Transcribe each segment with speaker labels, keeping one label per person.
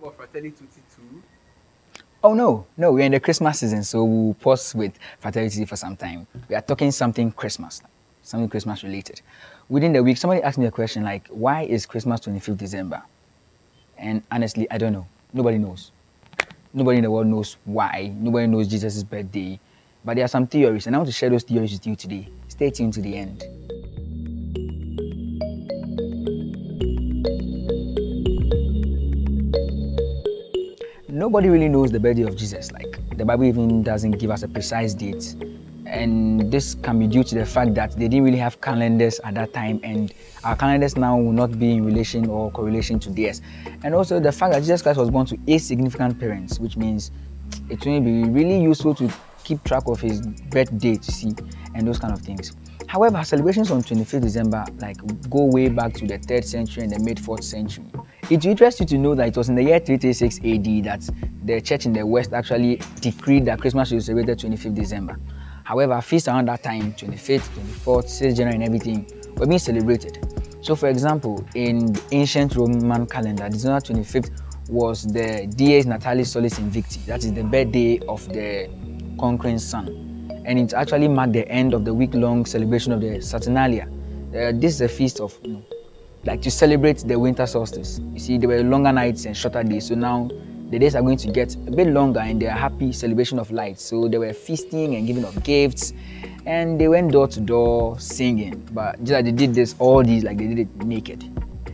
Speaker 1: for Fratelli Tutti too?
Speaker 2: Oh no, we're in the Christmas season, so we'll pause with Fratelli for some time. We are talking something Christmas related. Within the week, somebody asked me a question like, why is Christmas 25th December? And honestly, I don't know. Nobody knows. Nobody in the world knows why. Nobody knows Jesus' birthday. But there are some theories, and I want to share those theories with you today. Stay tuned to the end. Nobody really knows the birthday of Jesus. Like, the Bible even doesn't give us a precise date. And this can be due to the fact that they didn't really have calendars at that time, and our calendars now will not be in relation or correlation to theirs. And also the fact that Jesus Christ was born to insignificant parents, which means it will be really useful to keep track of his birthday to see and those kind of things. However, celebrations on 25th December like go way back to the 3rd century and the mid 4th century. It will interest you to know that it was in the year 336 AD that the church in the West actually decreed that Christmas should be celebrated 25th December. However, feasts around that time, 25th, 24th, 6th January and everything, were being celebrated. So for example, in the ancient Roman calendar, December 25th was the Dies Natalis Solis Invicti, that is the birthday of the conquering sun. And it actually marked the end of the week-long celebration of the Saturnalia. This is a feast of, like to celebrate the winter solstice. You see, there were longer nights and shorter days, so now the days are going to get a bit longer and they are happy celebration of light. So they were feasting and giving of gifts, and they went door to door singing. But just like they did this, all these, like they did it naked.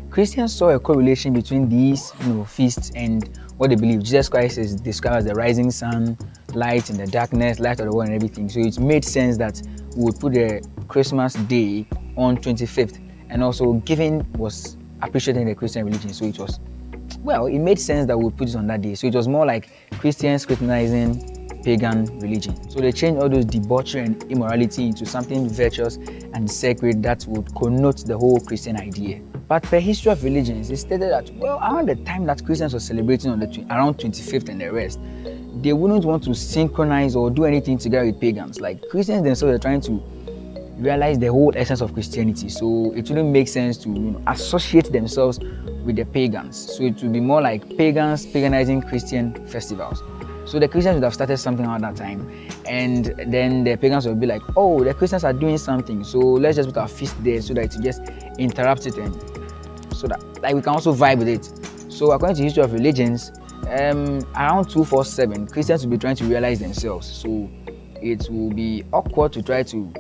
Speaker 2: Christians saw a correlation between these feasts and what they believe. Jesus Christ is described as the rising sun, light in the darkness, light of the world and everything. So it made sense that we would put the Christmas day on 25th. And also giving was appreciated in the Christian religion. So it was, well, it made sense that we would put it on that day. So it was more like Christians scrutinizing pagan religion. So they changed all those debauchery and immorality into something virtuous and sacred that would connote the whole Christian idea. But per history of religions, it stated that, well, around the time that Christians were celebrating on around 25th and the rest, they wouldn't want to synchronize or do anything together with pagans. Like Christians themselves are trying to realize the whole essence of Christianity. So it wouldn't make sense to associate themselves with the pagans. So it would be more like pagans paganizing Christian festivals. So the Christians would have started something around that time, and then the pagans would be like, oh, the Christians are doing something, so let's just put our feast there so that it just interrupts it, and so that like we can also vibe with it. So according to history of religions, around 247, Christians will be trying to realize themselves. So it will be awkward to try to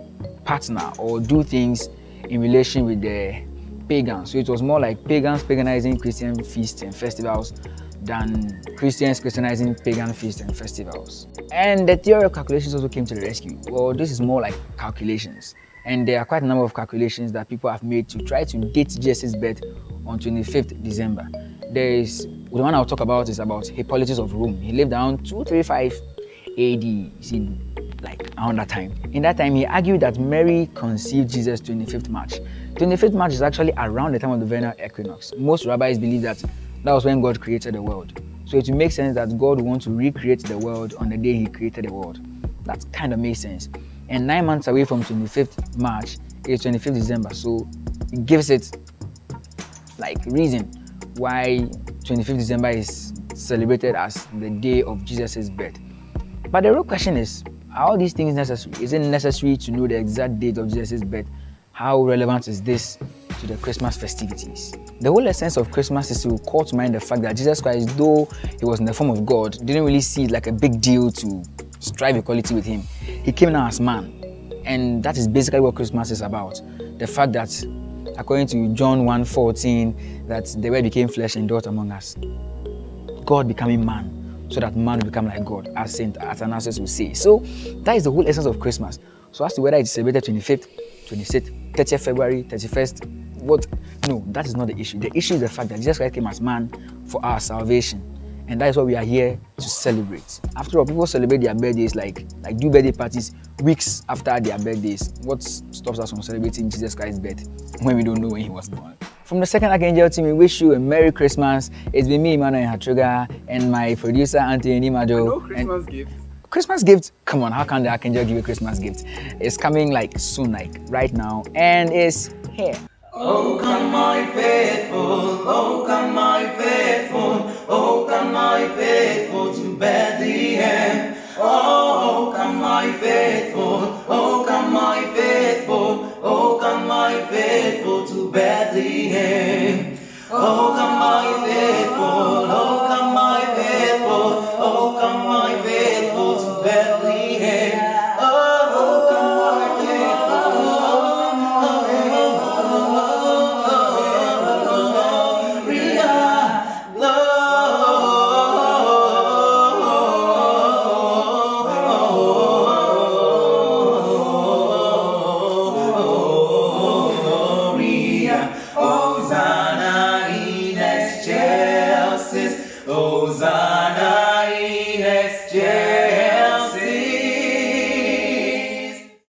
Speaker 2: partner or do things in relation with the pagans. So it was more like pagans paganizing Christian feasts and festivals than Christians Christianizing pagan feasts and festivals. And the theory of calculations also came to the rescue. Well, this is more like calculations. And there are quite a number of calculations that people have made to try to date Jesus' birth on 25th December. The one I'll talk about is about Hippolytus of Rome. He lived around 235 AD, you see, like around that time. In that time, he argued that Mary conceived Jesus 25th March. 25th March is actually around the time of the vernal equinox. Most rabbis believe that was when God created the world. So it would make sense that God would want to recreate the world on the day he created the world. That kind of makes sense. And 9 months away from 25th March is 25th December. So it gives it like reason why 25th December is celebrated as the day of Jesus' birth. But the real question is, are all these things necessary? Is it necessary to know the exact date of Jesus' birth? How relevant is this to the Christmas festivities? The whole essence of Christmas is to call to mind the fact that Jesus Christ, though he was in the form of God, didn't really see it like a big deal to strive equality with him. He came now as man. And that is basically what Christmas is about. The fact that, according to John 1:14, that the word became flesh and dwelt among us. God becoming man, so that man will become like God, as Saint Athanasius will say. So that is the whole essence of Christmas. So as to whether it's celebrated 25th, 26th, 30th February, 31st, what? No, that is not the issue. The issue is the fact that Jesus Christ came as man for our salvation. And that is what we are here to celebrate. After all, people celebrate their birthdays, like do birthday parties weeks after their birthdays. What stops us from celebrating Jesus Christ's birth when we don't know when he was born? From the second Archangel team, we wish you a Merry Christmas. It's been me, Emmanuel Hatruga, and my producer, Auntie Anim-Addo.
Speaker 1: No Christmas gift.
Speaker 2: Christmas gift? Come on, how can the Archangel give you a Christmas gift? It's coming like soon, like right now, and it's here.
Speaker 3: Oh, come my faithful, oh, come my faithful, oh, come faithful to Bethlehem. Oh,